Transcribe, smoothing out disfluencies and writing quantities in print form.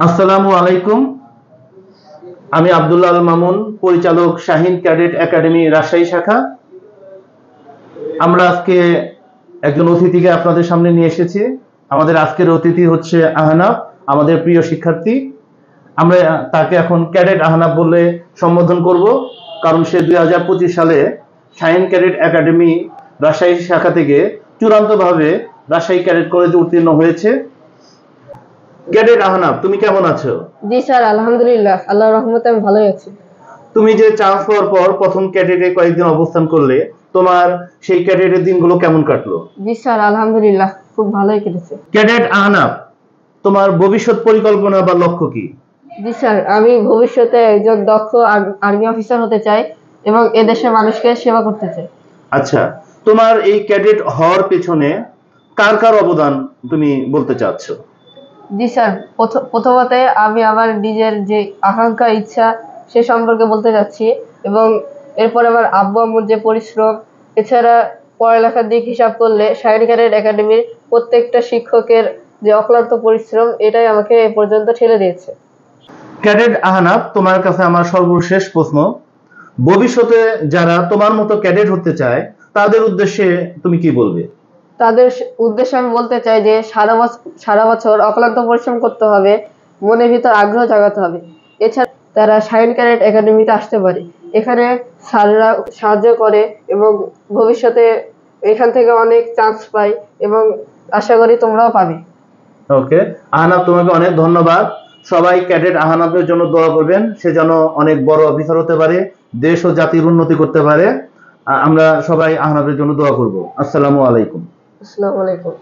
আসসালামু আলাইকুম। আমি আব্দুল্লাহ আল মামুন, পরিচালক শাহিন ক্যাডেট একাডেমি রাজশাহী শাখা। আমরা আজকে একজন অতিথিকে আপনাদের সামনে নিয়ে এসেছি। আমাদের আজকের অতিথি হচ্ছে আহনাফ, আমাদের প্রিয় শিক্ষার্থী। আমরা তাকে এখন ক্যাডেট আহনাফ বলে সম্বোধন করব, কারণ সে 2025 সালে শাহিন ক্যাডেট একাডেমি রাজশাহী শাখা থেকে চূড়ান্তভাবে রাজশাহী ক্যাডেট কলেজে উত্তীর্ণ হয়েছে। ক্যাডেট আহনাফ, তুমি কেমন আছো? জি স্যার, আলহামদুলিল্লাহ, আল্লাহর রহমতে আমি ভালোই আছি। তুমি যে চান্স পাওয়ার পর প্রথম ক্যাডেটে কয়েকদিন অবস্থান করলে, তোমার সেই ক্যাডেটের দিনগুলো কেমন কাটলো? জি স্যার, আলহামদুলিল্লাহ, খুব ভালোই কেটেছে। ক্যাডেট আহনাফ, তোমার ভবিষ্যৎ পরিকল্পনা বা লক্ষ্য কি? জি স্যার, আমি ভবিষ্যতে একজন দক্ষ আর্মি অফিসার হতে চাই এবং এদেশের মানুষকে সেবা করতে চাই। আচ্ছা, তোমার এই ক্যাডেট হওয়ার পেছনে কার কার অবদান তুমি বলতে চাচ্ছ? জি স্যার, প্রথমত আমি আমার নিজের যে আকাঙ্ক্ষা, ইচ্ছা সে সম্পর্কে বলতে চাচ্ছি, এবং এরপর আমার আব্বু আম্মুর যে পরিশ্রম, এছাড়া পড়ালেখার দিক হিসাব করলে শাহিন ক্যাডেট একাডেমির প্রত্যেকটা শিক্ষকের যে অক্লান্ত পরিশ্রম, এটাই আমাকে এ পর্যন্ত ঠেলে দিয়েছে। ক্যাডেট আহনাফ, তোমার কাছে আমার সর্বশেষ প্রশ্ন, ভবিষ্যতে যারা তোমার মতো ক্যাডেট হতে চায় তাদের উদ্দেশ্যে তুমি কি বলবে? তাদের উদ্দেশ্যে আমি বলতে চাই যে সারা বছর অক্লান্ত পরিশ্রম করতে হবে, মনের ভিতর আগ্রহ জাগাতে হবে। এছাড়া তারা শাহিন ক্যাডেট একাডেমিতে আসতে পারে। এখানে স্যাররা সাহায্য করে এবং ভবিষ্যতে এখান থেকে অনেক চান্স পাই, এবং আশা করি তোমরাও পাবে। ওকে আহনাফ, তোমাকে অনেক ধন্যবাদ। সবাই ক্যাডেট আহনাফের জন্য দোয়া করবেন, সে যেন অনেক বড় অফিসার হতে পারে, দেশ ও জাতির উন্নতি করতে পারে। আমরা সবাই আহনাফের জন্য দোয়া করব। আসসালামু আলাইকুম। আসসালামু আলাইকুম।